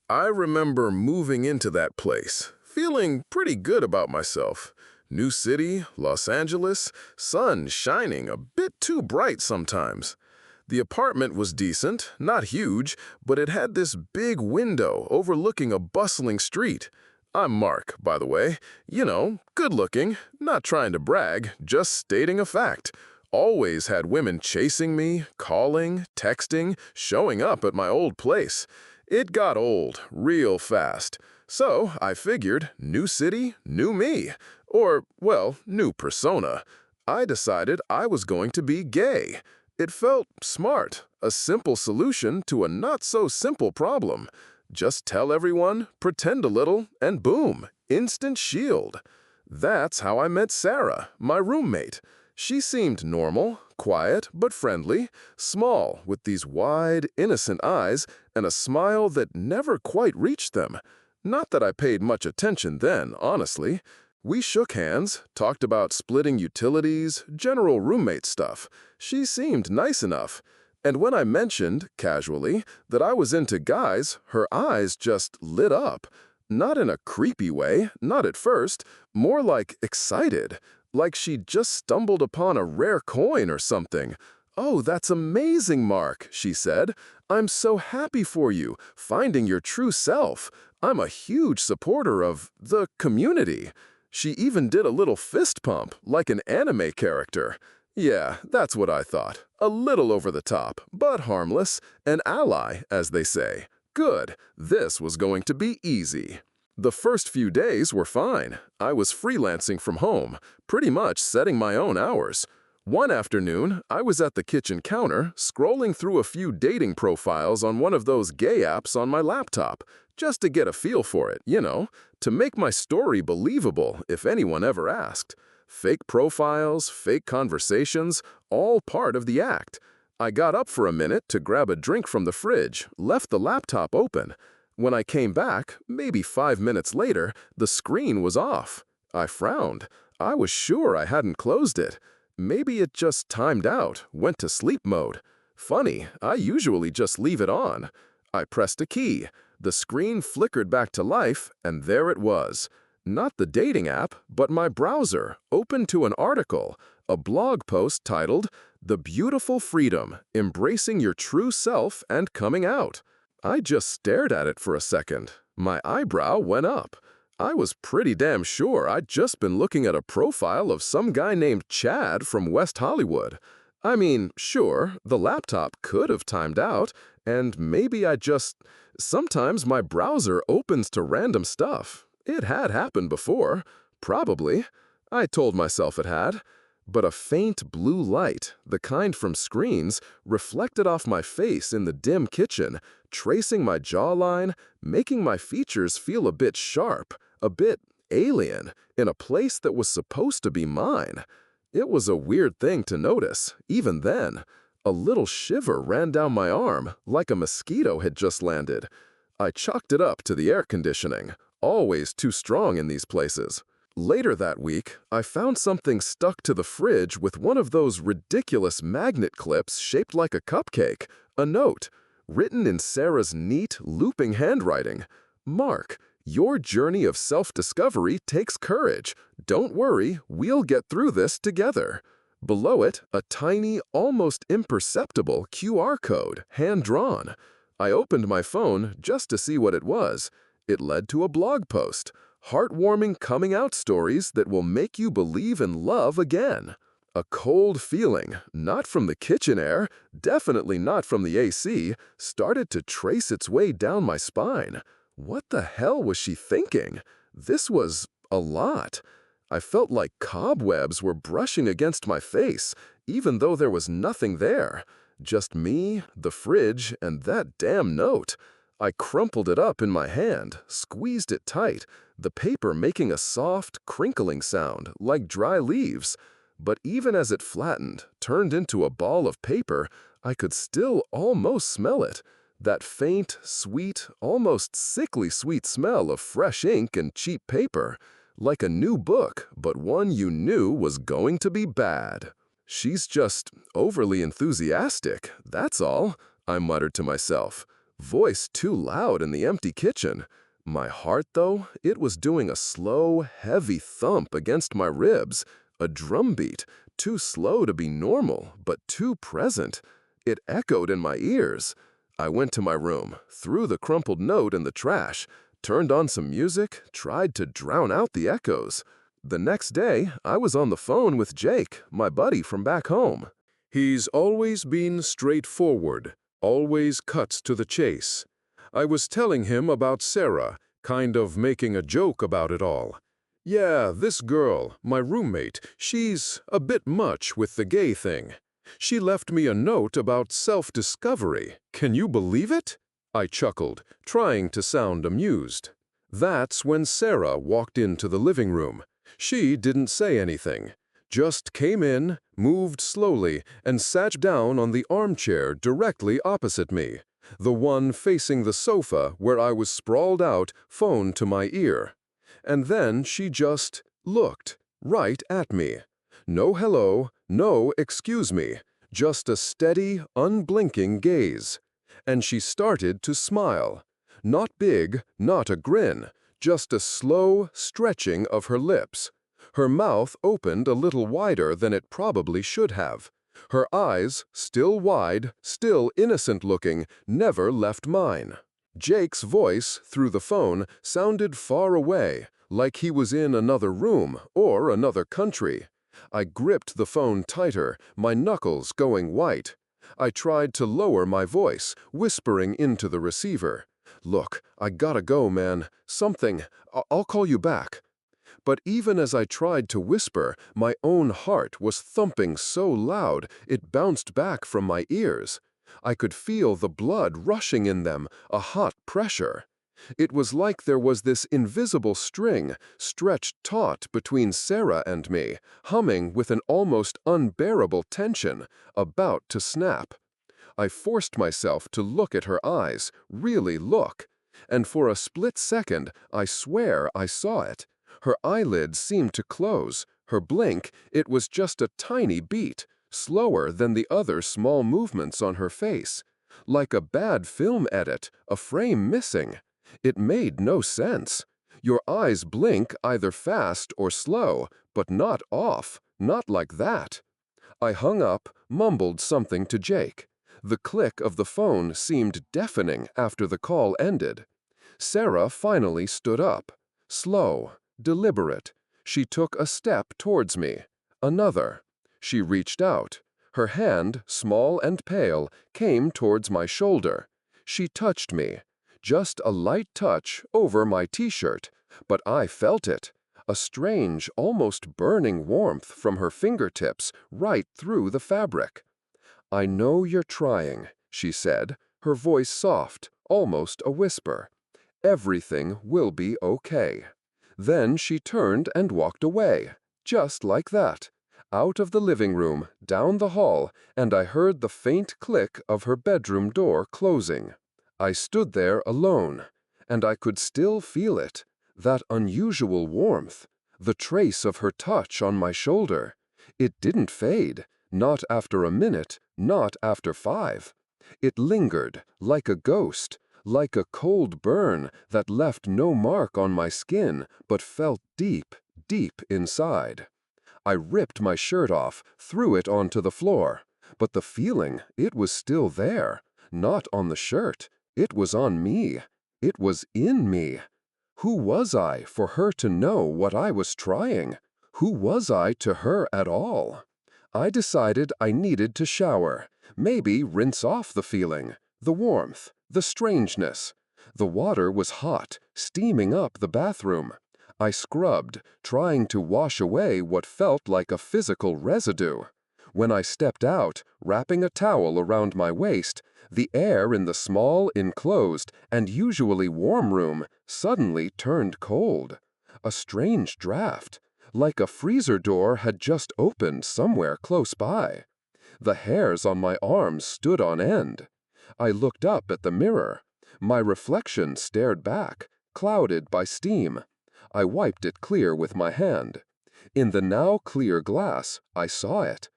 I remember moving into that place, feeling pretty good about myself. New city, Los Angeles, sun shining a bit too bright sometimes. The apartment was decent, not huge, but it had this big window overlooking a bustling street. I'm Mark, by the way. You know, good looking, not trying to brag, just stating a fact. Always had women chasing me, calling, texting, showing up at my old place. It got old real fast. So I figured, new city, new me. Or, well, new persona. I decided I was going to be gay. It felt smart, a simple solution to a not-so-simple problem. Just tell everyone, pretend a little, and boom, instant shield. That's how I met Sarah, my roommate. She seemed normal, quiet but friendly, small with these wide, innocent eyes and a smile that never quite reached them. Not that I paid much attention then, honestly. We shook hands, talked about splitting utilities, general roommate stuff. She seemed nice enough. And when I mentioned, casually, that I was into guys, her eyes just lit up. Not in a creepy way, not at first, more like excited, like she'd just stumbled upon a rare coin or something. "Oh, that's amazing, Mark," she said. "I'm so happy for you, finding your true self. I'm a huge supporter of the community." She even did a little fist pump, like an anime character. Yeah, that's what I thought. A little over the top, but harmless. An ally, as they say. Good. This was going to be easy. The first few days were fine. I was freelancing from home, pretty much setting my own hours. One afternoon, I was at the kitchen counter, scrolling through a few dating profiles on one of those gay apps on my laptop, just to get a feel for it, you know, to make my story believable if anyone ever asked. Fake profiles, fake conversations, all part of the act. I got up for a minute to grab a drink from the fridge, left the laptop open. When I came back, maybe 5 minutes later, the screen was off. I frowned. I was sure I hadn't closed it. Maybe it just timed out, went to sleep mode. Funny, I usually just leave it on. I pressed a key. The screen flickered back to life, and there it was. Not the dating app, but my browser, open to an article, a blog post titled, "The Beautiful Freedom, Embracing Your True Self and Coming Out." I just stared at it for a second. My eyebrow went up. I was pretty damn sure I'd just been looking at a profile of some guy named Chad from West Hollywood. I mean, sure, the laptop could have timed out, and maybe I just... Sometimes my browser opens to random stuff. It had happened before. Probably. I told myself it had. But a faint blue light, the kind from screens, reflected off my face in the dim kitchen, tracing my jawline, making my features feel a bit sharp, a bit alien, in a place that was supposed to be mine. It was a weird thing to notice, even then. A little shiver ran down my arm, like a mosquito had just landed. I chalked it up to the air conditioning, always too strong in these places. Later that week, I found something stuck to the fridge with one of those ridiculous magnet clips shaped like a cupcake, a note, written in Sarah's neat, looping handwriting. "Mark, your journey of self-discovery takes courage. Don't worry, we'll get through this together." Below it, a tiny, almost imperceptible QR code, hand-drawn. I opened my phone just to see what it was. It led to a blog post. Heartwarming coming-out stories that will make you believe in love again. A cold feeling, not from the kitchen air, definitely not from the AC, started to trace its way down my spine. What the hell was she thinking? This was a lot. I felt like cobwebs were brushing against my face, even though there was nothing there. Just me, the fridge, and that damn note. I crumpled it up in my hand, squeezed it tight, the paper making a soft, crinkling sound, like dry leaves. But even as it flattened, turned into a ball of paper, I could still almost smell it. That faint, sweet, almost sickly sweet smell of fresh ink and cheap paper. Like a new book, but one you knew was going to be bad. "She's just overly enthusiastic, that's all," I muttered to myself. Voice too loud in the empty kitchen. My heart, though, it was doing a slow, heavy thump against my ribs, a drumbeat, too slow to be normal, but too present. It echoed in my ears. I went to my room, threw the crumpled note in the trash, turned on some music, tried to drown out the echoes. The next day, I was on the phone with Jake, my buddy from back home. He's always been straightforward, always cuts to the chase. I was telling him about Sarah, kind of making a joke about it all. Yeah, this girl, my roommate, she's a bit much with the gay thing. She left me a note about self-discovery. Can you believe it? I chuckled, trying to sound amused. That's when Sarah walked into the living room. She didn't say anything, just came in, moved slowly, and sat down on the armchair directly opposite me, the one facing the sofa where I was sprawled out, phone to my ear. And then she just looked right at me. No hello, no excuse me, just a steady, unblinking gaze. And she started to smile. Not big, not a grin, just a slow stretching of her lips. Her mouth opened a little wider than it probably should have. Her eyes, still wide, still innocent-looking, never left mine. Jake's voice, through the phone, sounded far away, like he was in another room or another country. I gripped the phone tighter, my knuckles going white. I tried to lower my voice, whispering into the receiver. "Look, I gotta go, man. Something. I'll call you back." But even as I tried to whisper, my own heart was thumping so loud it bounced back from my ears. I could feel the blood rushing in them, a hot pressure. It was like there was this invisible string stretched taut between Sarah and me, humming with an almost unbearable tension, about to snap. I forced myself to look at her eyes, really look. And for a split second, I swear I saw it. Her eyelids seemed to close. Her blink, it was just a tiny beat, slower than the other small movements on her face. Like a bad film edit, a frame missing. It made no sense. Your eyes blink either fast or slow, but not off, not like that. I hung up, mumbled something to Jake. The click of the phone seemed deafening after the call ended. Sarah finally stood up. Slow, deliberate. She took a step towards me. Another. She reached out. Her hand, small and pale, came towards my shoulder. She touched me. Just a light touch over my t-shirt, but I felt it. A strange, almost burning warmth from her fingertips right through the fabric. "I know you're trying," she said, her voice soft, almost a whisper. "Everything will be okay." Then she turned and walked away, just like that, out of the living room, down the hall, and I heard the faint click of her bedroom door closing. I stood there alone, and I could still feel it, that unusual warmth, the trace of her touch on my shoulder. It didn't fade, not after a minute, not after 5. It lingered, like a ghost, like a cold burn that left no mark on my skin, but felt deep, deep inside. I ripped my shirt off, threw it onto the floor, but the feeling, it was still there, not on the shirt. It was on me. It was in me. Who was I for her to know what I was trying? Who was I to her at all? I decided I needed to shower, maybe rinse off the feeling, the warmth, the strangeness. The water was hot, steaming up the bathroom. I scrubbed, trying to wash away what felt like a physical residue. When I stepped out, wrapping a towel around my waist, the air in the small, enclosed, and usually warm room suddenly turned cold. A strange draft, like a freezer door had just opened somewhere close by. The hairs on my arms stood on end. I looked up at the mirror. My reflection stared back, clouded by steam. I wiped it clear with my hand. In the now clear glass, I saw it.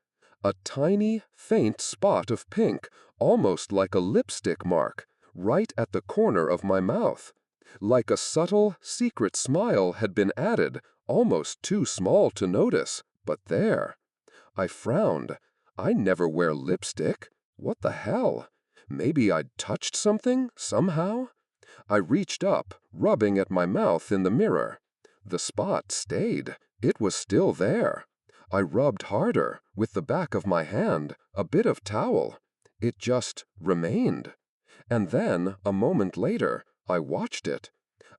A tiny, faint spot of pink, almost like a lipstick mark, right at the corner of my mouth. Like a subtle, secret smile had been added, almost too small to notice, but there. I frowned. I never wear lipstick. What the hell? Maybe I'd touched something, somehow? I reached up, rubbing at my mouth in the mirror. The spot stayed. It was still there. I rubbed harder, with the back of my hand, a bit of towel. It just remained. And then, a moment later, I watched it.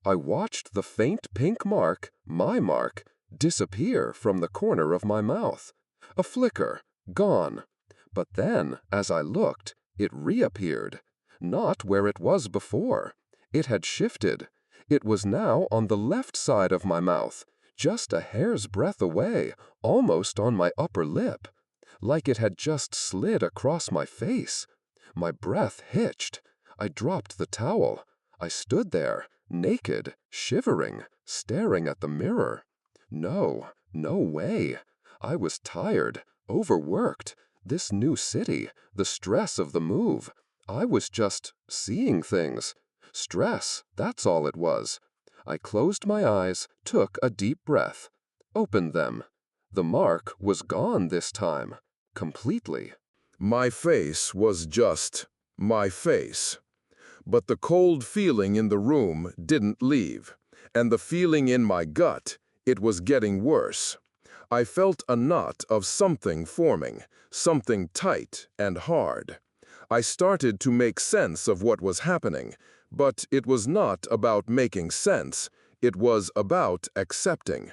I watched the faint pink mark, my mark, disappear from the corner of my mouth. A flicker, gone. But then, as I looked, it reappeared. Not where it was before. It had shifted. It was now on the left side of my mouth, just a hair's breadth away, almost on my upper lip. Like it had just slid across my face. My breath hitched. I dropped the towel. I stood there, naked, shivering, staring at the mirror. No way. I was tired, overworked. This new city, the stress of the move. I was just seeing things. Stress, that's all it was. I closed my eyes, took a deep breath, opened them. The mark was gone this time, completely. My face was just my face. But the cold feeling in the room didn't leave, and the feeling in my gut, it was getting worse. I felt a knot of something forming, something tight and hard. I started to make sense of what was happening, but it was not about making sense, it was about accepting.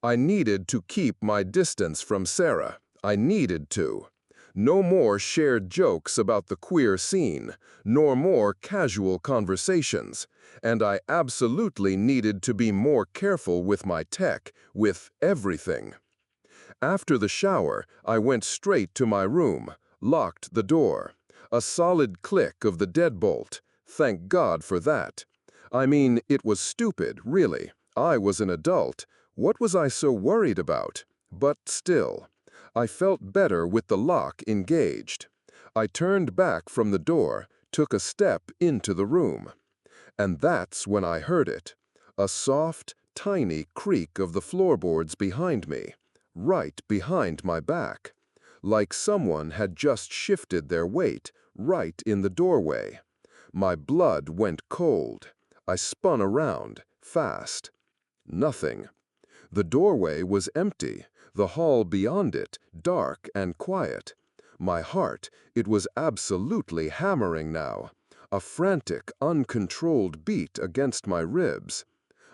I needed to keep my distance from Sarah. I needed to. No more shared jokes about the queer scene, nor more casual conversations, and I absolutely needed to be more careful with my tech, with everything. After the shower, I went straight to my room, locked the door. A solid click of the deadbolt. Thank God for that. I mean, it was stupid, really. I was an adult. What was I so worried about? But still, I felt better with the lock engaged. I turned back from the door, took a step into the room. And that's when I heard it. A soft, tiny creak of the floorboards behind me, right behind my back. Like someone had just shifted their weight right in the doorway. My blood went cold. I spun around, fast. Nothing. The doorway was empty, the hall beyond it dark and quiet. My heart, it was absolutely hammering now, a frantic, uncontrolled beat against my ribs.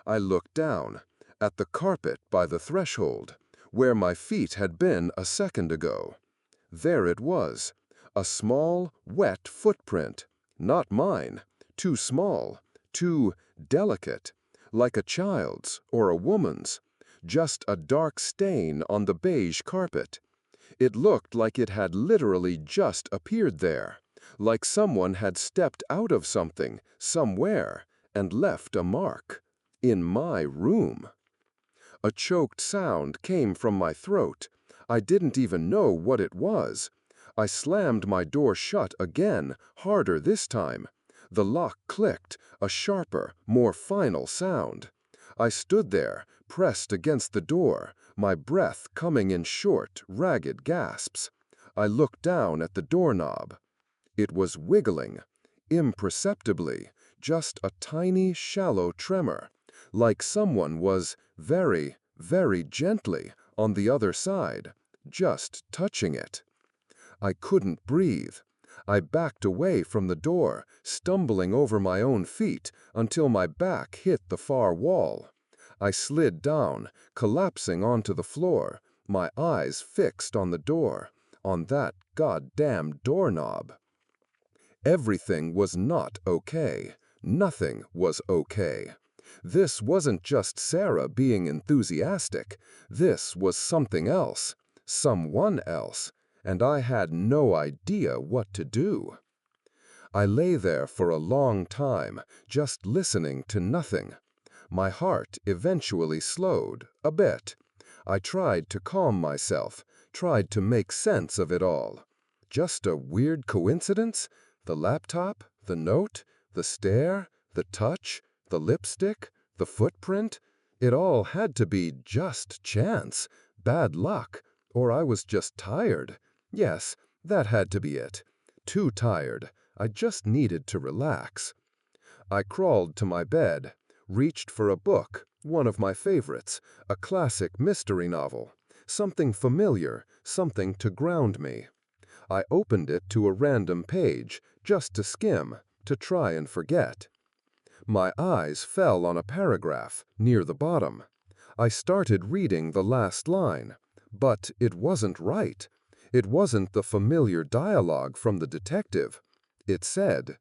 I looked down, at the carpet by the threshold, where my feet had been a second ago. There it was, a small, wet footprint, not mine, too small, too delicate, like a child's or a woman's, just a dark stain on the beige carpet. It looked like it had literally just appeared there, like someone had stepped out of something, somewhere, and left a mark. In my room. A choked sound came from my throat. I didn't even know what it was. I slammed my door shut again, harder this time. The lock clicked, a sharper, more final sound. I stood there, pressed against the door, my breath coming in short, ragged gasps. I looked down at the doorknob. It was wiggling, imperceptibly, just a tiny, shallow tremor, like someone was very, very gently on the other side, just touching it. I couldn't breathe. I backed away from the door, stumbling over my own feet until my back hit the far wall. I slid down, collapsing onto the floor, my eyes fixed on the door, on that goddamn doorknob. Everything was not okay. Nothing was okay. This wasn't just Sarah being enthusiastic. This was something else, someone else, and I had no idea what to do. I lay there for a long time, just listening to nothing. My heart eventually slowed, a bit. I tried to calm myself, tried to make sense of it all. Just a weird coincidence? The laptop? The note? The stare, the touch, the lipstick, the footprint, it all had to be just chance, bad luck, or I was just tired. Yes, that had to be it. Too tired. I just needed to relax. I crawled to my bed, reached for a book, one of my favorites, a classic mystery novel, something familiar, something to ground me. I opened it to a random page, just to skim, to try and forget. My eyes fell on a paragraph, near the bottom. I started reading the last line, but it wasn't right. It wasn't the familiar dialogue from the detective. It said,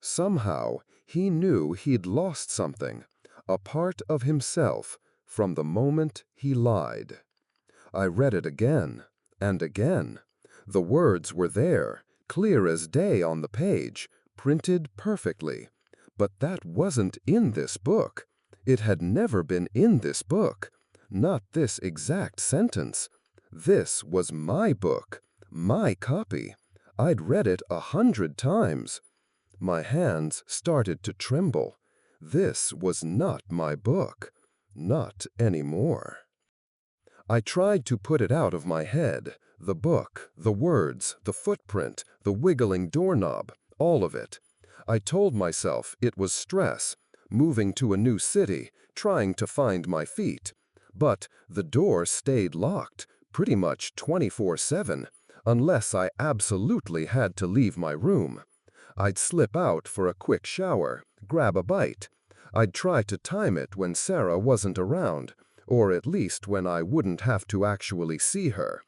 somehow he knew he'd lost something, a part of himself, from the moment he lied. I read it again, and again. The words were there, clear as day on the page, printed perfectly. But that wasn't in this book. It had never been in this book. Not this exact sentence. This was my book, my copy. I'd read it 100 times. My hands started to tremble. This was not my book. Not anymore. I tried to put it out of my head. The book, the words, the footprint, the wiggling doorknob, all of it. I told myself it was stress, moving to a new city, trying to find my feet. But the door stayed locked, pretty much 24/7, unless I absolutely had to leave my room. I'd slip out for a quick shower, grab a bite. I'd try to time it when Sarah wasn't around, or at least when I wouldn't have to actually see her.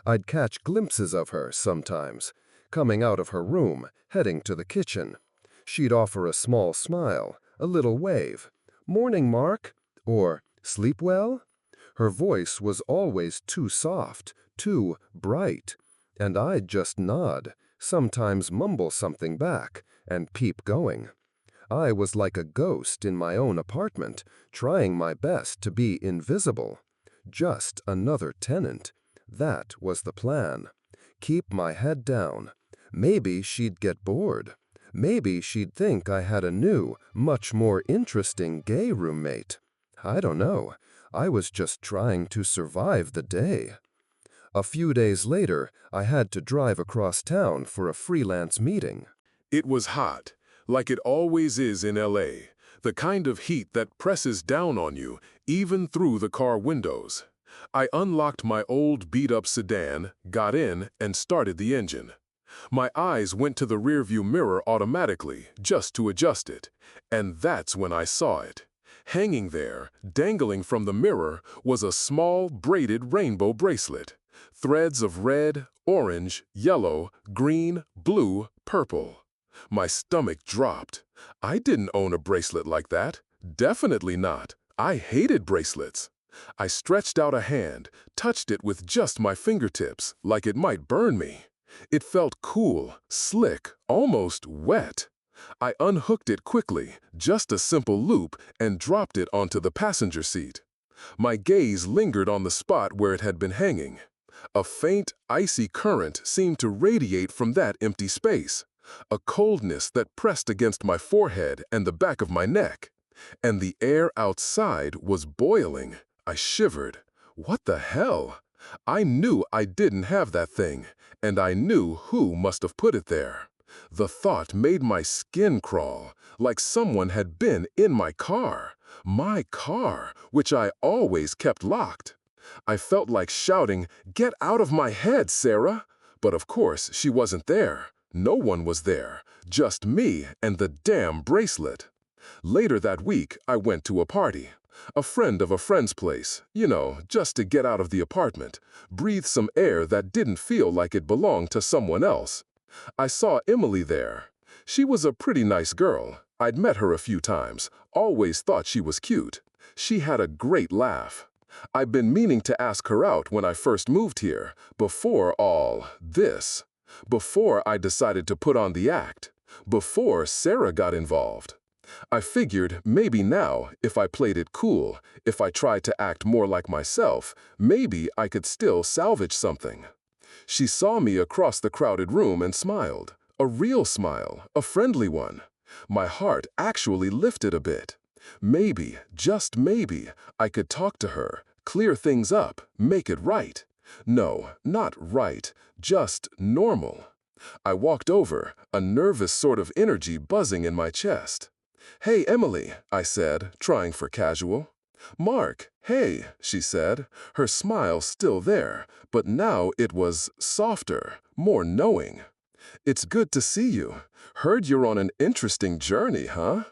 I'd catch glimpses of her sometimes, coming out of her room, heading to the kitchen. She'd offer a small smile, a little wave. "Morning, Mark," or "Sleep well?" Her voice was always too soft, too bright, and I'd just nod, sometimes mumble something back, and keep going. I was like a ghost in my own apartment, trying my best to be invisible. Just another tenant. That was the plan. Keep my head down. Maybe she'd get bored. Maybe she'd think I had a new, much more interesting gay roommate. I don't know. I was just trying to survive the day. A few days later, I had to drive across town for a freelance meeting. It was hot, like it always is in LA, the kind of heat that presses down on you, even through the car windows. I unlocked my old beat-up sedan, got in, and started the engine. My eyes went to the rearview mirror automatically, just to adjust it, and that's when I saw it. Hanging there, dangling from the mirror, was a small, braided rainbow bracelet. Threads of red, orange, yellow, green, blue, purple. My stomach dropped. I didn't own a bracelet like that. Definitely not. I hated bracelets. I stretched out a hand, touched it with just my fingertips, like it might burn me. It felt cool, slick, almost wet. I unhooked it quickly, just a simple loop, and dropped it onto the passenger seat. My gaze lingered on the spot where it had been hanging. A faint, icy current seemed to radiate from that empty space, a coldness that pressed against my forehead and the back of my neck. And the air outside was boiling. I shivered. What the hell? I knew I didn't have that thing, and I knew who must have put it there. The thought made my skin crawl, like someone had been in my car, which I always kept locked. I felt like shouting, "Get out of my head, Sarah!" But of course, she wasn't there. No one was there, just me and the damn bracelet. Later that week, I went to a party. A friend of a friend's place, just to get out of the apartment, breathe some air that didn't feel like it belonged to someone else. I saw Emily there. She was a pretty nice girl. I'd met her a few times, always thought she was cute. She had a great laugh. I'd been meaning to ask her out when I first moved here, before all this. Before I decided to put on the act. Before Sarah got involved. I figured maybe now, if I played it cool, if I tried to act more like myself, maybe I could still salvage something. She saw me across the crowded room and smiled. A real smile, a friendly one. My heart actually lifted a bit. Maybe, just maybe, I could talk to her, clear things up, make it right. No, not right, just normal. I walked over, a nervous sort of energy buzzing in my chest. "Hey, Emily," I said, trying for casual. "Mark, hey," she said, her smile still there, but now it was softer, more knowing. "It's good to see you. Heard you're on an interesting journey, huh?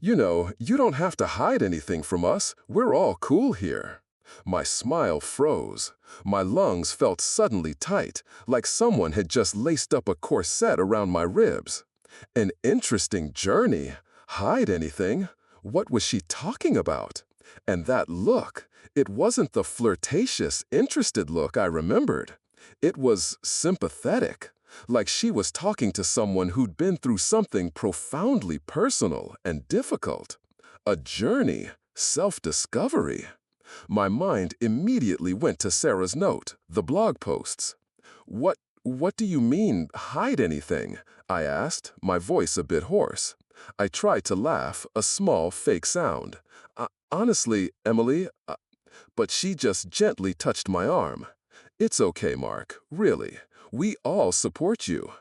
You know, you don't have to hide anything from us. We're all cool here." My smile froze. My lungs felt suddenly tight, like someone had just laced up a corset around my ribs. An interesting journey? Hide anything? What was she talking about? And that look, it wasn't the flirtatious, interested look I remembered. It was sympathetic, like she was talking to someone who'd been through something profoundly personal and difficult. A journey, self-discovery. My mind immediately went to Sarah's note, the blog posts. What do you mean, hide anything?" I asked, my voice a bit hoarse. I tried to laugh, a small fake sound. Honestly, Emily," but she just gently touched my arm. "It's okay, Mark, really. We all support you.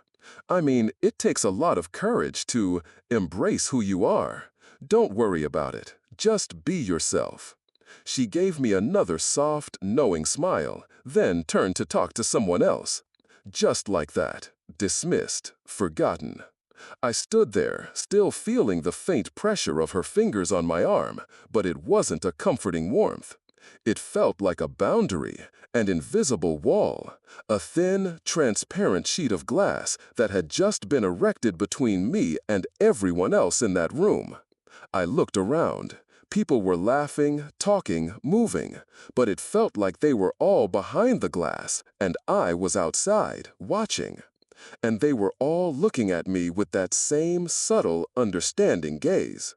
I mean, it takes a lot of courage to embrace who you are. Don't worry about it. Just be yourself." She gave me another soft, knowing smile, then turned to talk to someone else. Just like that, dismissed, forgotten. I stood there, still feeling the faint pressure of her fingers on my arm, but it wasn't a comforting warmth. It felt like a boundary, an invisible wall, a thin, transparent sheet of glass that had just been erected between me and everyone else in that room. I looked around. People were laughing, talking, moving, but it felt like they were all behind the glass, and I was outside, watching. And they were all looking at me with that same subtle, understanding gaze.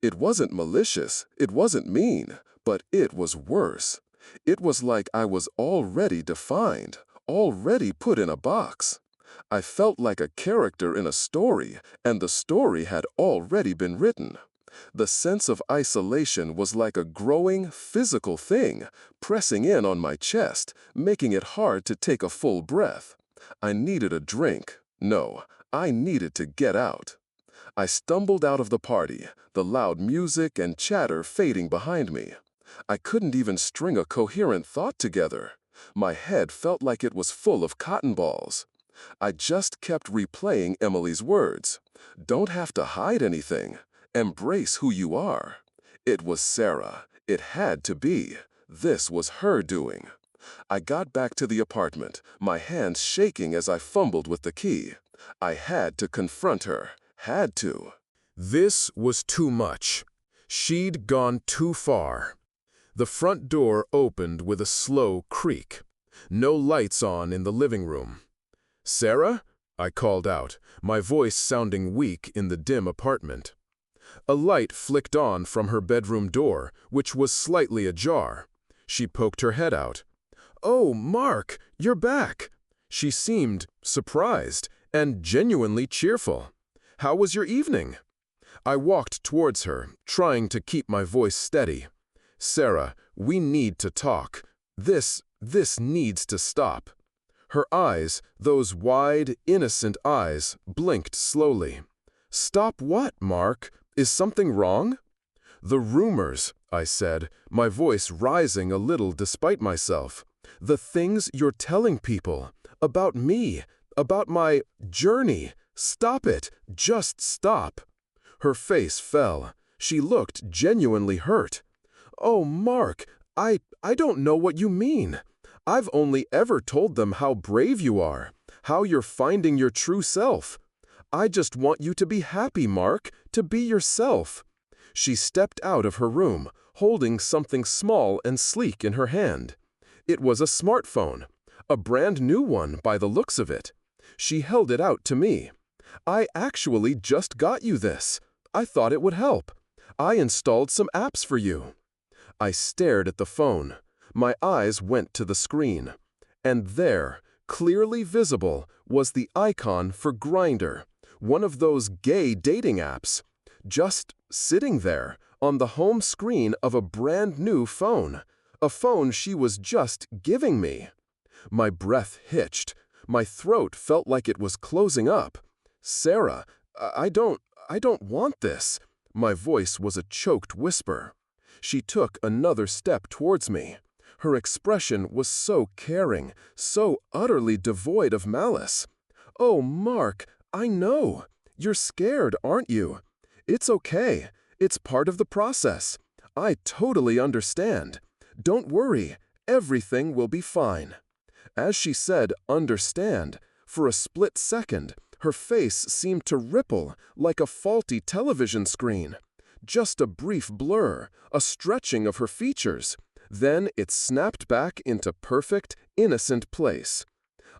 It wasn't malicious, it wasn't mean, but it was worse. It was like I was already defined, already put in a box. I felt like a character in a story, and the story had already been written. The sense of isolation was like a growing, physical thing, pressing in on my chest, making it hard to take a full breath. I needed a drink. No, I needed to get out. I stumbled out of the party, the loud music and chatter fading behind me. I couldn't even string a coherent thought together. My head felt like it was full of cotton balls. I just kept replaying Emily's words. Don't have to hide anything. Embrace who you are. It was Sarah. It had to be. This was her doing. I got back to the apartment, my hands shaking as I fumbled with the key. I had to confront her. Had to. This was too much. She'd gone too far. The front door opened with a slow creak. No lights on in the living room. "Sarah?" I called out, my voice sounding weak in the dim apartment. A light flicked on from her bedroom door, which was slightly ajar. She poked her head out. "Oh, Mark, you're back!" She seemed surprised and genuinely cheerful. "How was your evening?" I walked towards her, trying to keep my voice steady. "Sarah, we need to talk. This needs to stop." Her eyes, those wide, innocent eyes, blinked slowly. "Stop what, Mark? Is something wrong?" "The rumors," I said, my voice rising a little despite myself. "The things you're telling people. About me. About my journey. Stop it. Just stop." Her face fell. She looked genuinely hurt. "Oh, Mark, I don't know what you mean. I've only ever told them how brave you are, how you're finding your true self. I just want you to be happy, Mark, to be yourself." She stepped out of her room, holding something small and sleek in her hand. It was a smartphone, a brand new one by the looks of it. She held it out to me. "I actually just got you this. I thought it would help. I installed some apps for you." I stared at the phone. My eyes went to the screen. And there, clearly visible, was the icon for Grindr, One of those gay dating apps. Just sitting there, on the home screen of a brand new phone. A phone she was just giving me. My breath hitched. My throat felt like it was closing up. Sarah, I don't want this. My voice was a choked whisper. She took another step towards me. Her expression was so caring, so utterly devoid of malice. Oh, Mark, I know. You're scared, aren't you? It's okay. It's part of the process. I totally understand. Don't worry. Everything will be fine. As she said, understand, for a split second, her face seemed to ripple like a faulty television screen. Just a brief blur, a stretching of her features. Then it snapped back into perfect, innocent place.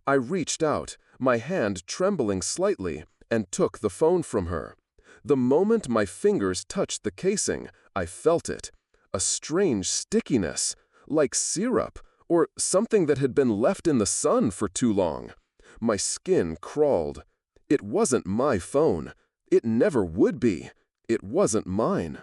I reached out, my hand trembling slightly, and took the phone from her. The moment my fingers touched the casing, I felt it. A strange stickiness, like syrup, or something that had been left in the sun for too long. My skin crawled. It wasn't my phone. It never would be. It wasn't mine.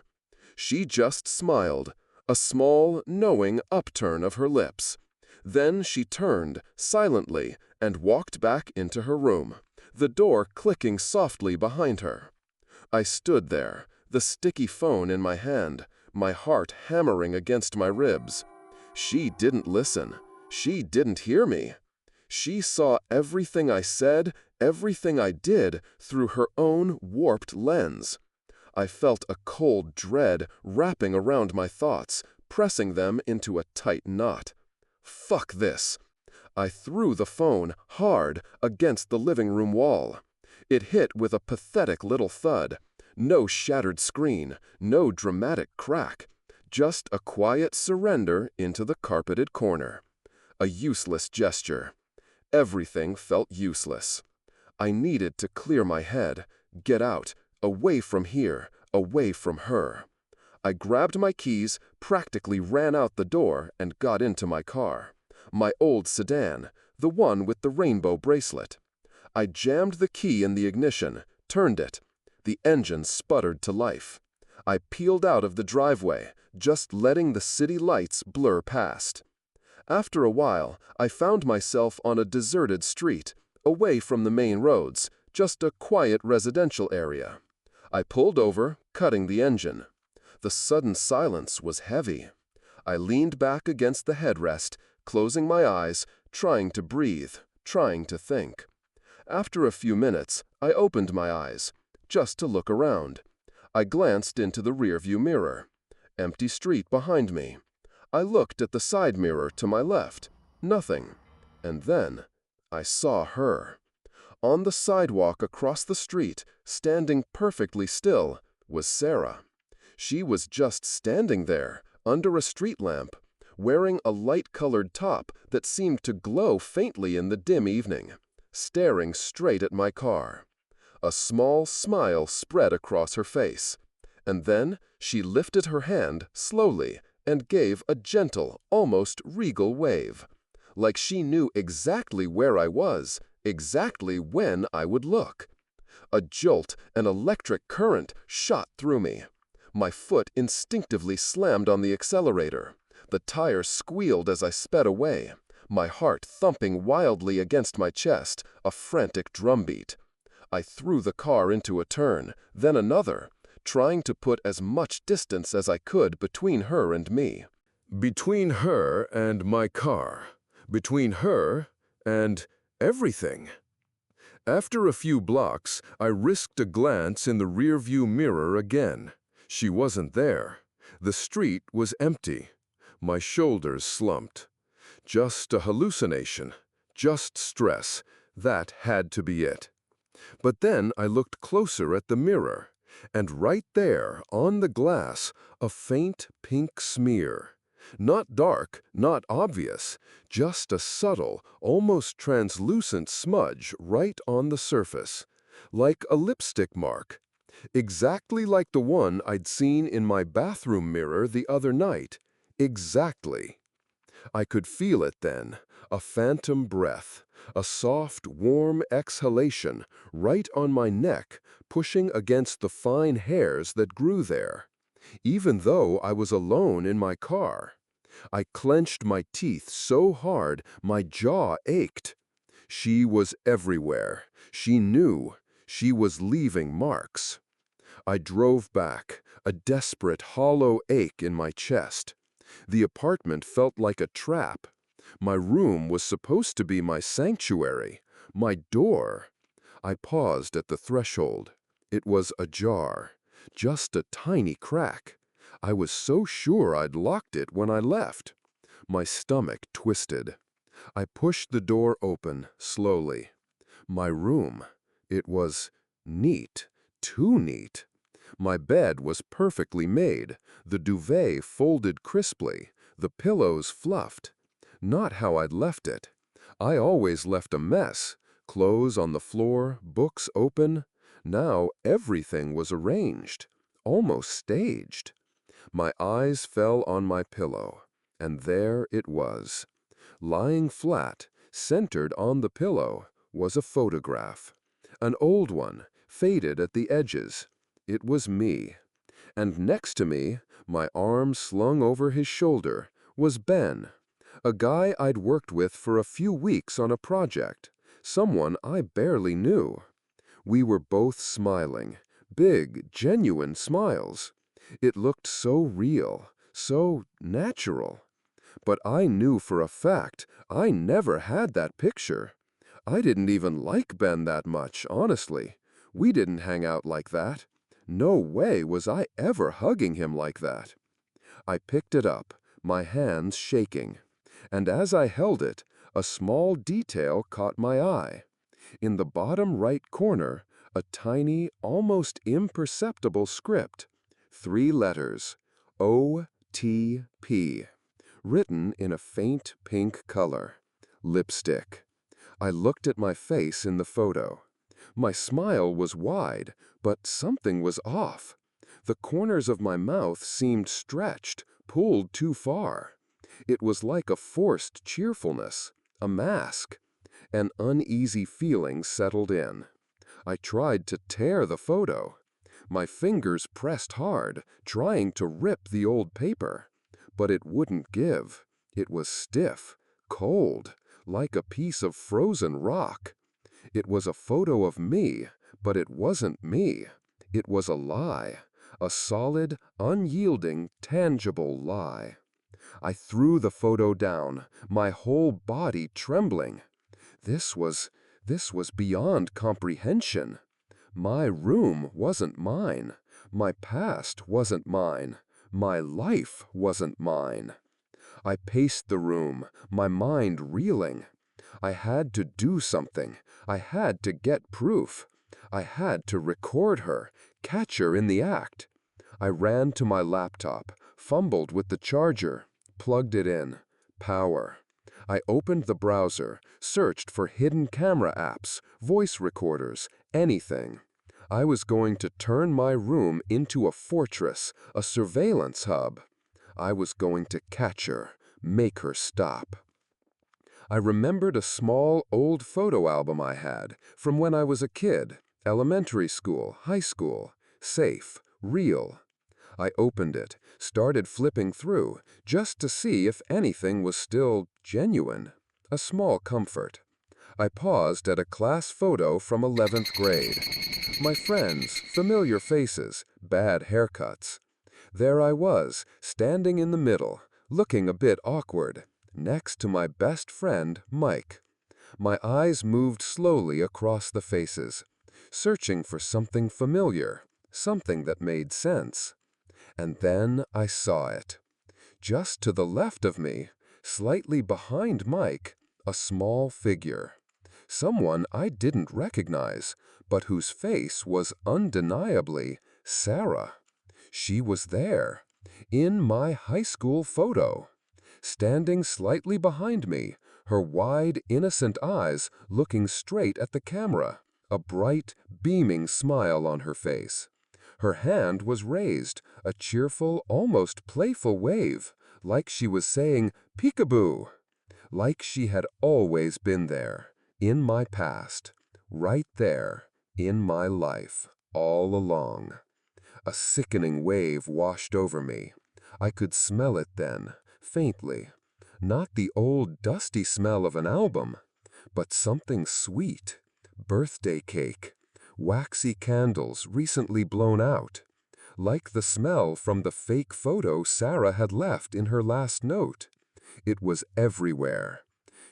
She just smiled, a small, knowing upturn of her lips. Then she turned, silently, and walked back into her room, the door clicking softly behind her. I stood there, the sticky phone in my hand, my heart hammering against my ribs. She didn't listen. She didn't hear me. She saw everything I said, everything I did, through her own warped lens. I felt a cold dread wrapping around my thoughts, pressing them into a tight knot. Fuck this. I threw the phone hard against the living room wall. It hit with a pathetic little thud. No shattered screen, no dramatic crack. Just a quiet surrender into the carpeted corner. A useless gesture. Everything felt useless. I needed to clear my head, get out, away from here, away from her. I grabbed my keys, practically ran out the door, and got into my car. My old sedan, the one with the rainbow bracelet. I jammed the key in the ignition, turned it. The engine sputtered to life. I peeled out of the driveway, just letting the city lights blur past. After a while, I found myself on a deserted street, away from the main roads, just a quiet residential area. I pulled over, cutting the engine. The sudden silence was heavy. I leaned back against the headrest, closing my eyes, trying to breathe, trying to think. After a few minutes, I opened my eyes, just to look around. I glanced into the rearview mirror. Empty street behind me. I looked at the side mirror to my left. Nothing. And then I saw her. On the sidewalk across the street, standing perfectly still, was Sarah. She was just standing there, under a street lamp, wearing a light-colored top that seemed to glow faintly in the dim evening, staring straight at my car. A small smile spread across her face. And then she lifted her hand slowly and gave a gentle, almost regal wave, like she knew exactly where I was, exactly when I would look. A jolt, an electric current, shot through me. My foot instinctively slammed on the accelerator. The tire squealed as I sped away, my heart thumping wildly against my chest, a frantic drumbeat. I threw the car into a turn, then another, trying to put as much distance as I could between her and me. Between her and my car. Between her and everything. After a few blocks, I risked a glance in the rearview mirror again. She wasn't there. The street was empty. My shoulders slumped. Just a hallucination. Just stress. That had to be it. But then I looked closer at the mirror, and right there, on the glass, a faint pink smear. Not dark, not obvious, just a subtle, almost translucent smudge right on the surface, like a lipstick mark. Exactly like the one I'd seen in my bathroom mirror the other night. Exactly. I could feel it then, a phantom breath, a soft, warm exhalation right on my neck, pushing against the fine hairs that grew there. Even though I was alone in my car, I clenched my teeth so hard my jaw ached. She was everywhere. She knew. She was leaving marks. I drove back, a desperate, hollow ache in my chest. The apartment felt like a trap. My room was supposed to be my sanctuary, my door. I paused at the threshold. It was ajar, just a tiny crack. I was so sure I'd locked it when I left. My stomach twisted. I pushed the door open, slowly. My room. It was neat, too neat. My bed was perfectly made, the duvet folded crisply, the pillows fluffed. Not how I'd left it. I always left a mess, clothes on the floor, books open. Now everything was arranged, almost staged. My eyes fell on my pillow, and there it was. Lying flat, centered on the pillow, was a photograph. An old one, faded at the edges. It was me. And next to me, my arm slung over his shoulder, was Ben, a guy I'd worked with for a few weeks on a project, someone I barely knew. We were both smiling, big, genuine smiles. It looked so real, so natural. But I knew for a fact I never had that picture. I didn't even like Ben that much, honestly. We didn't hang out like that. No way was I ever hugging him like that. I picked it up, my hands shaking. And as I held it, a small detail caught my eye. In the bottom right corner, a tiny, almost imperceptible script. 3 letters, O-T-P, written in a faint pink color. Lipstick. I looked at my face in the photo. My smile was wide, but something was off. The corners of my mouth seemed stretched, pulled too far. It was like a forced cheerfulness, a mask. An uneasy feeling settled in. I tried to tear the photo. My fingers pressed hard, trying to rip the old paper. But it wouldn't give. It was stiff, cold, like a piece of frozen rock. It was a photo of me, but it wasn't me. It was a lie, a solid, unyielding, tangible lie. I threw the photo down, my whole body trembling. This was beyond comprehension. My room wasn't mine. My past wasn't mine. My life wasn't mine. I paced the room, my mind reeling. I had to do something. I had to get proof. I had to record her, catch her in the act. I ran to my laptop, fumbled with the charger, plugged it in. Power. I opened the browser, searched for hidden camera apps, voice recorders, anything. I was going to turn my room into a fortress, a surveillance hub. I was going to catch her, make her stop. I remembered a small, old photo album I had from when I was a kid, elementary school, high school, safe, real. I opened it, started flipping through, just to see if anything was still genuine, a small comfort. I paused at a class photo from 11th grade. My friends, familiar faces, bad haircuts. There I was, standing in the middle, looking a bit awkward, next to my best friend, Mike. My eyes moved slowly across the faces, searching for something familiar, something that made sense. And then I saw it. Just to the left of me, slightly behind Mike, a small figure. Someone I didn't recognize, but whose face was undeniably Sarah. She was there, in my high school photo. Standing slightly behind me, her wide, innocent eyes looking straight at the camera, a bright, beaming smile on her face. Her hand was raised, a cheerful, almost playful wave, like she was saying, "Peekaboo," like she had always been there, in my past, right there, in my life, all along. A sickening wave washed over me. I could smell it then, faintly. Not the old dusty smell of an album, but something sweet. Birthday cake, waxy candles recently blown out. Like the smell from the fake photo Sarah had left in her last note. It was everywhere.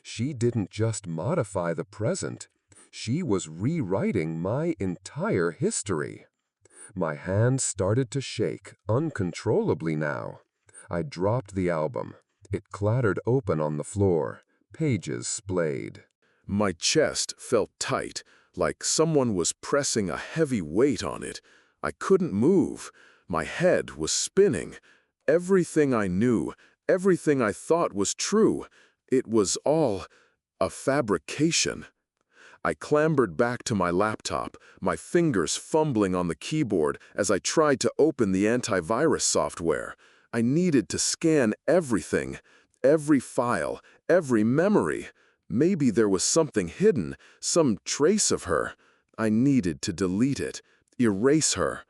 She didn't just modify the present. She was rewriting my entire history. My hands started to shake uncontrollably now. I dropped the album. It clattered open on the floor. Pages splayed. My chest felt tight, like someone was pressing a heavy weight on it. I couldn't move. My head was spinning. Everything I knew, everything I thought was true, it was all a fabrication. I clambered back to my laptop, my fingers fumbling on the keyboard as I tried to open the antivirus software. I needed to scan everything, every file, every memory. Maybe there was something hidden, some trace of her. I needed to delete it, erase her.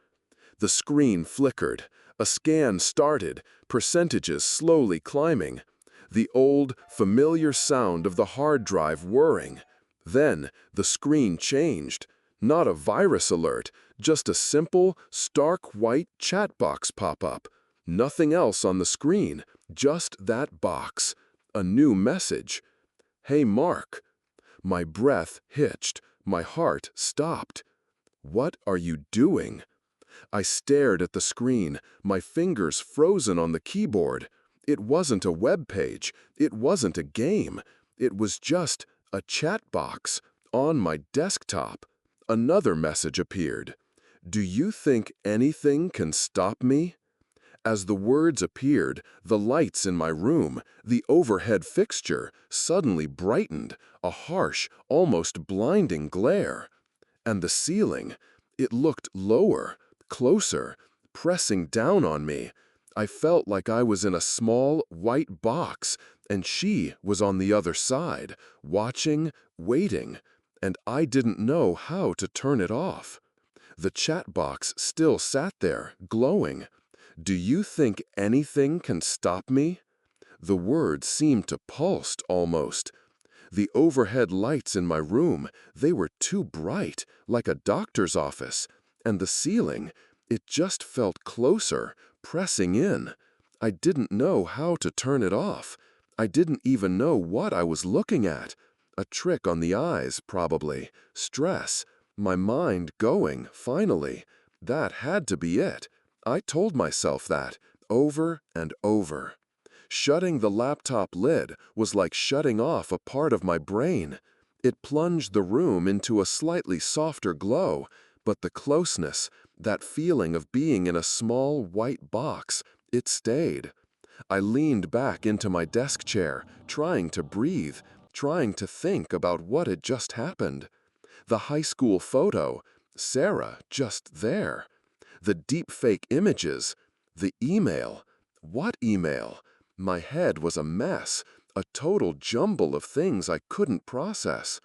The screen flickered. A scan started, percentages slowly climbing. The old, familiar sound of the hard drive whirring. Then, the screen changed. Not a virus alert, just a simple, stark white chat box pop-up. Nothing else on the screen, just that box. A new message. "Hey, Mark." My breath hitched. My heart stopped. "What are you doing?" I stared at the screen, my fingers frozen on the keyboard. It wasn't a web page. It wasn't a game. It was just a chat box on my desktop. Another message appeared. "Do you think anything can stop me?" As the words appeared, the lights in my room, the overhead fixture, suddenly brightened, a harsh, almost blinding glare. And the ceiling, it looked lower, closer, pressing down on me. I felt like I was in a small, white box, and she was on the other side, watching, waiting, and I didn't know how to turn it off. The chat box still sat there, glowing. "Do you think anything can stop me?" The words seemed to pulse almost. The overhead lights in my room, they were too bright, like a doctor's office. And the ceiling, it just felt closer, pressing in. I didn't know how to turn it off. I didn't even know what I was looking at. A trick on the eyes, probably. Stress. My mind going, finally. That had to be it. I told myself that, over and over. Shutting the laptop lid was like shutting off a part of my brain. It plunged the room into a slightly softer glow, but the closeness, that feeling of being in a small white box, it stayed. I leaned back into my desk chair, trying to breathe, trying to think about what had just happened. The high school photo, Sarah just there. The deepfake images, the email. What email? My head was a mess, a total jumble of things I couldn't process.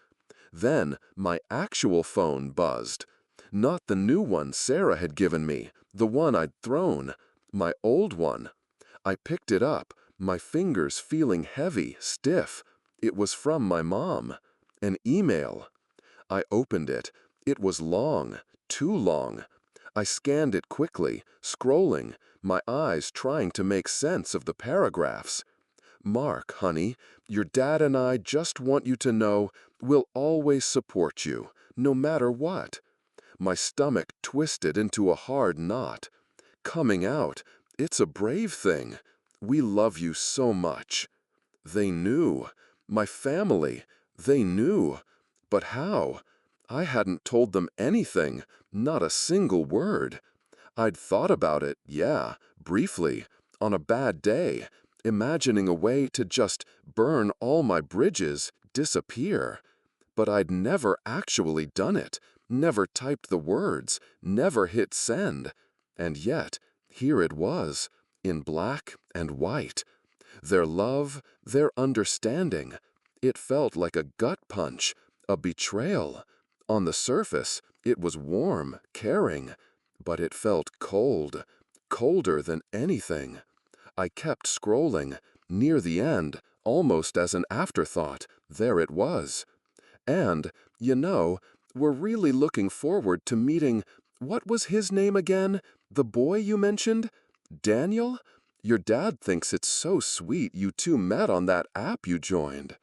Then my actual phone buzzed. Not the new one Sarah had given me, the one I'd thrown, my old one. I picked it up, my fingers feeling heavy, stiff. It was from my mom. An email. I opened it. It was long, too long. I scanned it quickly, scrolling, my eyes trying to make sense of the paragraphs. "Mark, honey, your dad and I just want you to know we'll always support you, no matter what." My stomach twisted into a hard knot. Coming out, it's a brave thing. We love you so much. They knew. My family, they knew. But how? I hadn't told them anything, not a single word. I'd thought about it, yeah, briefly, on a bad day, imagining a way to just burn all my bridges, disappear. But I'd never actually done it, never typed the words, never hit send. And yet, here it was, in black and white. Their love, their understanding. It felt like a gut punch, a betrayal. On the surface, it was warm, caring, but it felt cold, colder than anything. I kept scrolling. Near the end, almost as an afterthought, there it was. And, we're really looking forward to meeting, what was his name again? The boy you mentioned? Daniel? Your dad thinks it's so sweet you two met on that app you joined.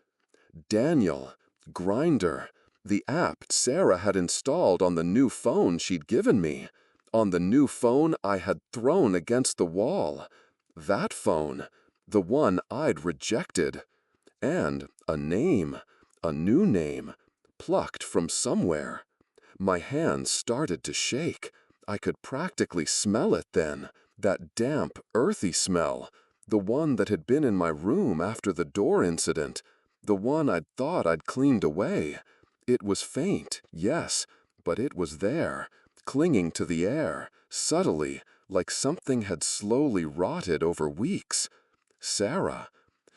Daniel. Grindr. The app Sarah had installed on the new phone she'd given me. On the new phone I had thrown against the wall. That phone. The one I'd rejected. And a name. A new name. Plucked from somewhere. My hands started to shake. I could practically smell it then. That damp, earthy smell. The one that had been in my room after the door incident. The one I'd thought I'd cleaned away. It was faint, yes, but it was there, clinging to the air, subtly, like something had slowly rotted over weeks. Sarah.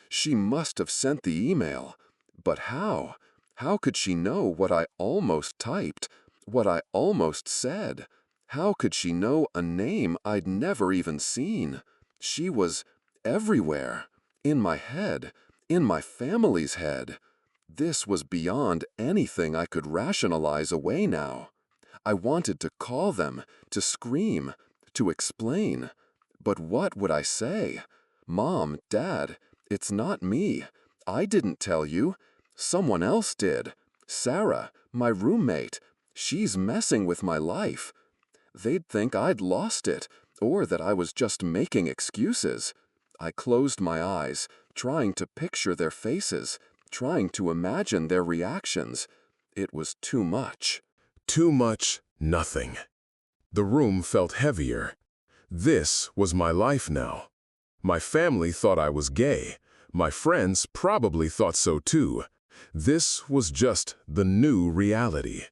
She must have sent the email. But how? How could she know what I almost typed, what I almost said? How could she know a name I'd never even seen? She was everywhere, in my head, in my family's head. This was beyond anything I could rationalize away now. I wanted to call them, to scream, to explain. But what would I say? Mom, Dad, it's not me. I didn't tell you. Someone else did. Sarah, my roommate. She's messing with my life. They'd think I'd lost it, or that I was just making excuses. I closed my eyes, trying to picture their faces, trying to imagine their reactions. It was too much. Too much, nothing. The room felt heavier. This was my life now. My family thought I was gay. My friends probably thought so too. This was just the new reality.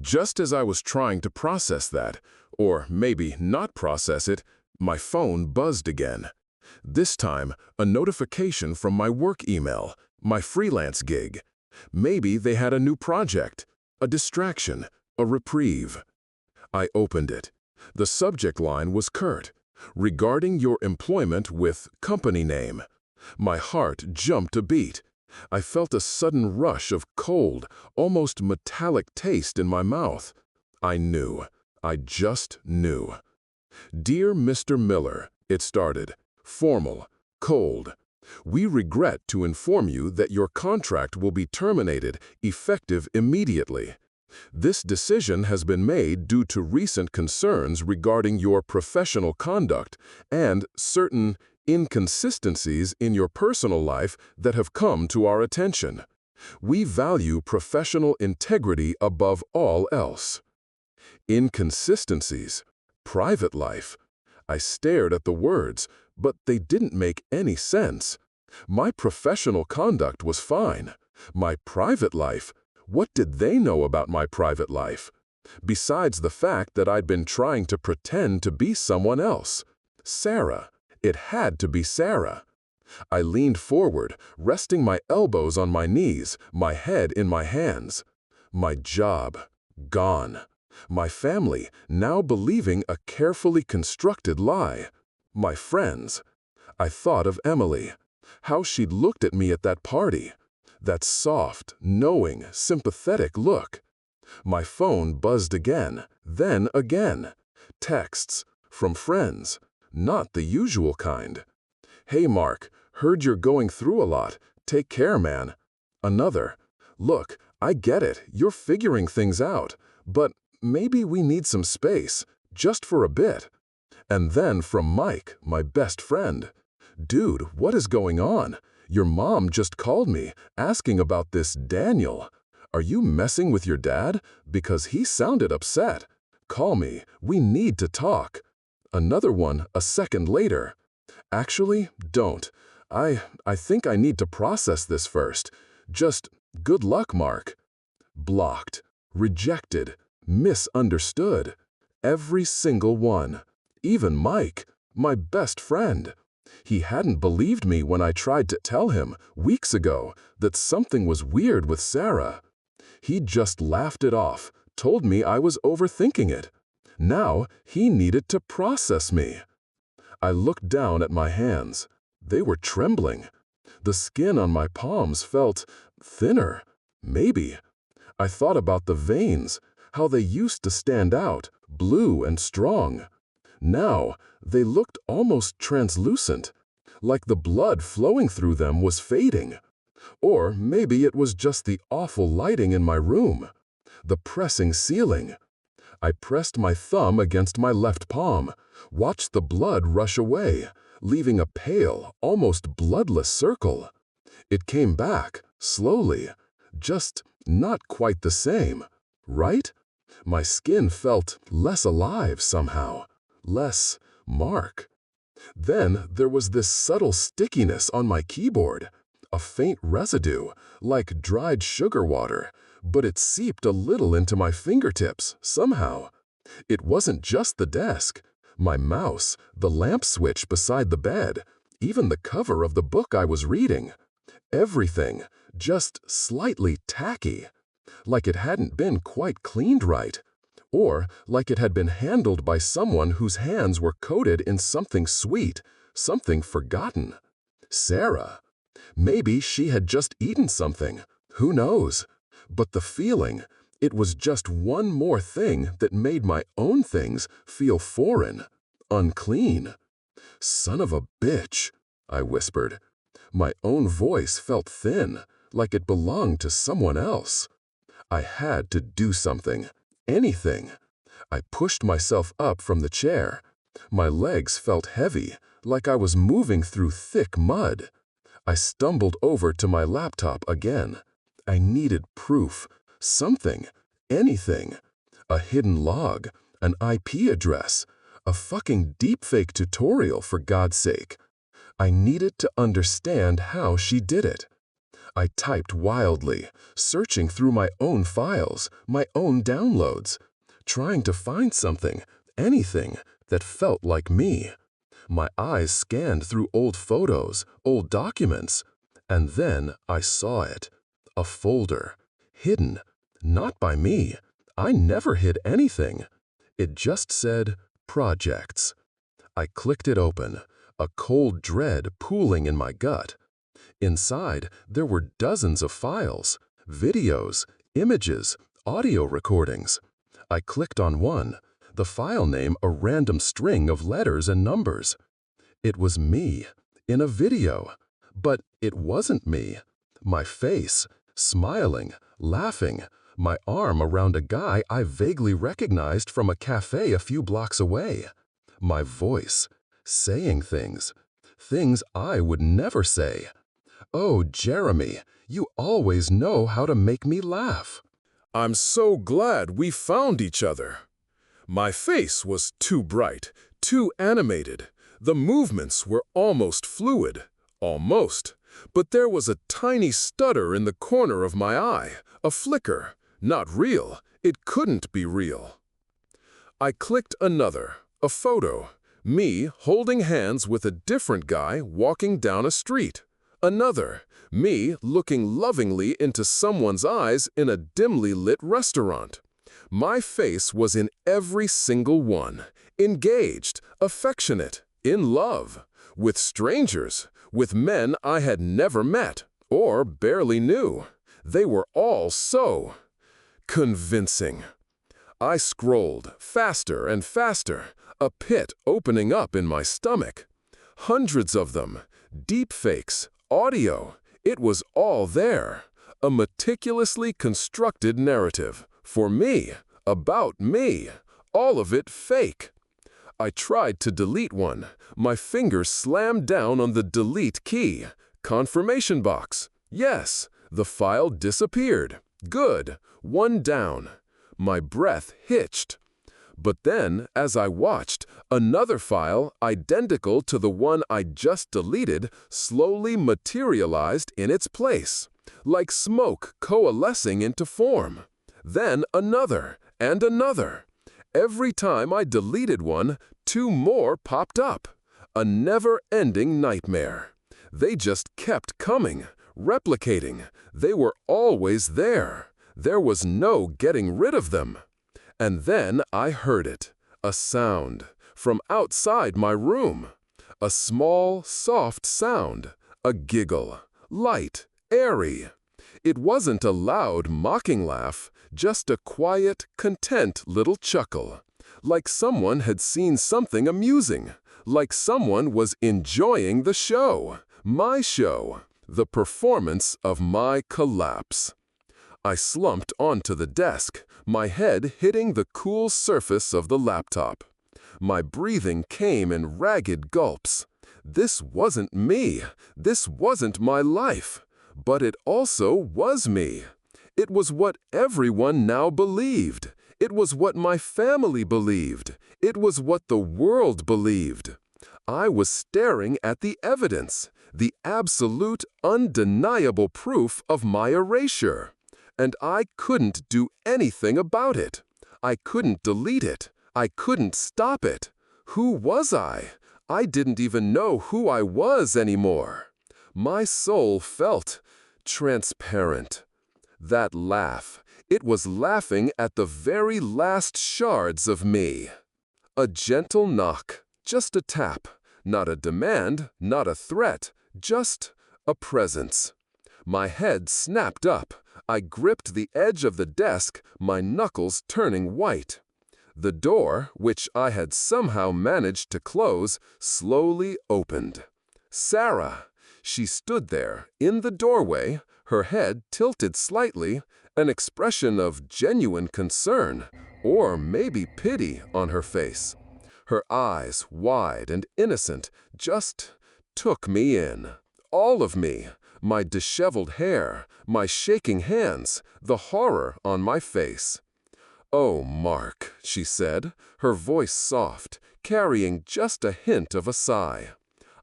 Just as I was trying to process that, or maybe not process it, my phone buzzed again. This time, a notification from my work email, my freelance gig. Maybe they had a new project, a distraction, a reprieve. I opened it. The subject line was curt, regarding your employment with company name. My heart jumped a beat. I felt a sudden rush of cold, almost metallic taste in my mouth. I knew. I just knew. Dear Mr. Miller, it started. Formal, cold. We regret to inform you that your contract will be terminated, effective immediately. This decision has been made due to recent concerns regarding your professional conduct and certain inconsistencies in your personal life that have come to our attention. We value professional integrity above all else. Inconsistencies. Private life. I stared at the words, but they didn't make any sense. My professional conduct was fine. My private life, what did they know about my private life? Besides the fact that I'd been trying to pretend to be someone else. Sarah. It had to be Sarah. I leaned forward, resting my elbows on my knees, my head in my hands. My job. Gone. My family, now believing a carefully constructed lie. My friends. I thought of Emily. How she'd looked at me at that party. That soft, knowing, sympathetic look. My phone buzzed again, then again. Texts. From friends. Not the usual kind. Hey Mark, heard you're going through a lot. Take care, man. Another. Look, I get it, you're figuring things out, but maybe we need some space, just for a bit. And then from Mike, my best friend. Dude, what is going on? Your mom just called me, asking about this Daniel. Are you messing with your dad? Because he sounded upset. Call me, we need to talk. Another one a second later. Actually, don't. I think I need to process this first. Just good luck, Mark. Blocked. Rejected. Misunderstood. Every single one. Even Mike, my best friend. He hadn't believed me when I tried to tell him, weeks ago, that something was weird with Sarah. He'd just laughed it off, told me I was overthinking it. Now, he needed to process me. I looked down at my hands. They were trembling. The skin on my palms felt thinner, maybe. I thought about the veins, how they used to stand out, blue and strong. Now, they looked almost translucent, like the blood flowing through them was fading. Or maybe it was just the awful lighting in my room, the pressing ceiling. I pressed my thumb against my left palm, watched the blood rush away, leaving a pale, almost bloodless circle. It came back, slowly, just not quite the same, right? My skin felt less alive somehow, less Mark. Then there was this subtle stickiness on my keyboard, a faint residue, like dried sugar water, but it seeped a little into my fingertips, somehow. It wasn't just the desk, my mouse, the lamp switch beside the bed, even the cover of the book I was reading. Everything, just slightly tacky, like it hadn't been quite cleaned right, or like it had been handled by someone whose hands were coated in something sweet, something forgotten. Sarah. Maybe she had just eaten something, who knows? But the feeling, it was just one more thing that made my own things feel foreign, unclean. Son of a bitch, I whispered. My own voice felt thin, like it belonged to someone else. I had to do something, anything. I pushed myself up from the chair. My legs felt heavy, like I was moving through thick mud. I stumbled over to my laptop again. I needed proof, something, anything. A hidden log, an IP address, a fucking deepfake tutorial for God's sake. I needed to understand how she did it. I typed wildly, searching through my own files, my own downloads, trying to find something, anything, that felt like me. My eyes scanned through old photos, old documents, and then I saw it. A folder, hidden, not by me. I never hid anything. It just said, projects. I clicked it open, a cold dread pooling in my gut. Inside, there were dozens of files, videos, images, audio recordings. I clicked on one, the file name a random string of letters and numbers. It was me, in a video, but it wasn't me. My face, smiling, laughing, my arm around a guy I vaguely recognized from a cafe a few blocks away. My voice, saying things I would never say. Oh, Jeremy, you always know how to make me laugh. I'm so glad we found each other. My face was too bright, too animated. The movements were almost fluid. Almost. But there was a tiny stutter in the corner of my eye, a flicker. Not real. It couldn't be real. I clicked another, a photo. Me holding hands with a different guy walking down a street. Another, me looking lovingly into someone's eyes in a dimly lit restaurant. My face was in every single one, engaged, affectionate, in love, with strangers, with men I had never met or barely knew. They were all so convincing. I scrolled faster and faster, a pit opening up in my stomach. Hundreds of them, deepfakes, audio, it was all there. A meticulously constructed narrative, for me, about me, all of it fake. I tried to delete one. My fingers slammed down on the delete key. Confirmation box. Yes, the file disappeared. Good, one down. My breath hitched. But then, as I watched, another file, identical to the one I just deleted, slowly materialized in its place, like smoke coalescing into form. Then another, and another. Every time I deleted one, two more popped up. A never-ending nightmare. They just kept coming, replicating. They were always there. There was no getting rid of them. And then I heard it, a sound, from outside my room. A small, soft sound, a giggle, light, airy. It wasn't a loud, mocking laugh, just a quiet, content little chuckle. Like someone had seen something amusing. Like someone was enjoying the show, my show, the performance of my collapse. I slumped onto the desk, my head hitting the cool surface of the laptop. My breathing came in ragged gulps. This wasn't me. This wasn't my life. But it also was me. It was what everyone now believed. It was what my family believed. It was what the world believed. I was staring at the evidence, the absolute, undeniable proof of my erasure. And I couldn't do anything about it. I couldn't delete it. I couldn't stop it. Who was I? I didn't even know who I was anymore. My soul felt transparent. That laugh, it was laughing at the very last shards of me. A gentle knock, just a tap, not a demand, not a threat, just a presence. My head snapped up. I gripped the edge of the desk, my knuckles turning white. The door, which I had somehow managed to close, slowly opened. Sarah! She stood there, in the doorway, her head tilted slightly, an expression of genuine concern, or maybe pity, on her face. Her eyes, wide and innocent, just took me in. All of me. My disheveled hair, my shaking hands, the horror on my face. "Oh, Mark," she said, her voice soft, carrying just a hint of a sigh.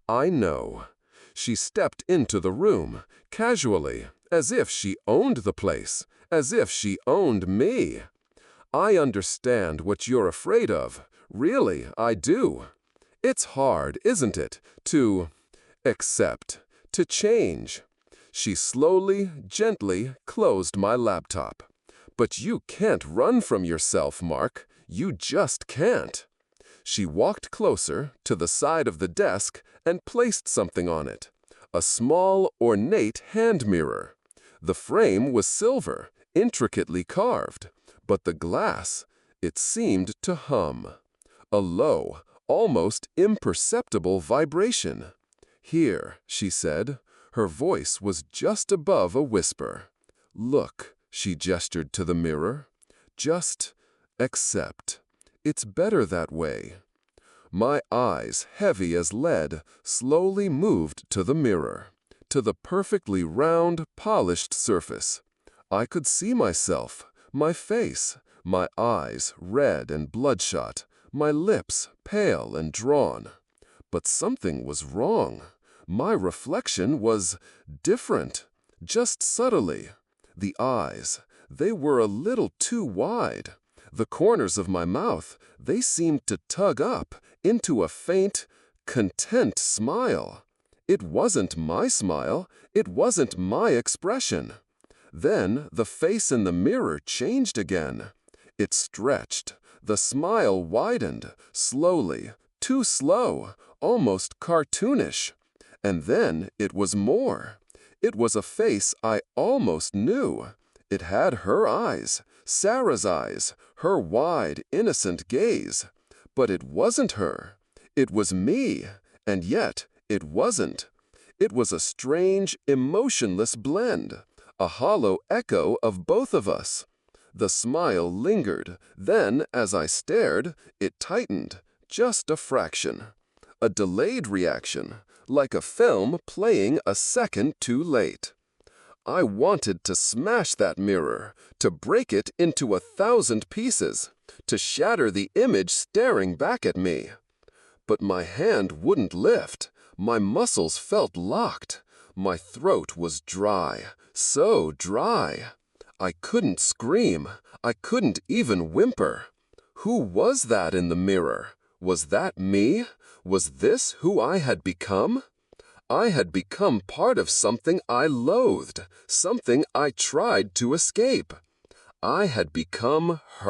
"I know." She stepped into the room, casually, as if she owned the place, as if she owned me. "I understand what you're afraid of. Really, I do. It's hard, isn't it, to accept, to change." She slowly, gently closed my laptop. "But you can't run from yourself, Mark. You just can't." She walked closer, to the side of the desk, and placed something on it. A small, ornate hand mirror. The frame was silver, intricately carved. But the glass, it seemed to hum. A low, almost imperceptible vibration. "Here," she said. Her voice was just above a whisper. "Look," she gestured to the mirror. "Just accept. It's better that way." My eyes, heavy as lead, slowly moved to the mirror, to the perfectly round, polished surface. I could see myself, my face, my eyes red and bloodshot, my lips pale and drawn. But something was wrong. My reflection was different, just subtly. The eyes, they were a little too wide. The corners of my mouth, they seemed to tug up into a faint, content smile. It wasn't my smile. It wasn't my expression. Then the face in the mirror changed again. It stretched. The smile widened, slowly, too slow, almost cartoonish. And then it was more. It was a face I almost knew. It had her eyes, Sarah's eyes, her wide, innocent gaze. But it wasn't her. It was me, and yet it wasn't. It was a strange, emotionless blend, a hollow echo of both of us. The smile lingered, then, as I stared, it tightened, just a fraction. A delayed reaction, like a film playing a second too late. I wanted to smash that mirror, to break it into 1,000 pieces, to shatter the image staring back at me. But my hand wouldn't lift. My muscles felt locked. My throat was dry, so dry. I couldn't scream. I couldn't even whimper. Who was that in the mirror? Was that me? Was this who I had become? I had become part of something I loathed, something I tried to escape. I had become her.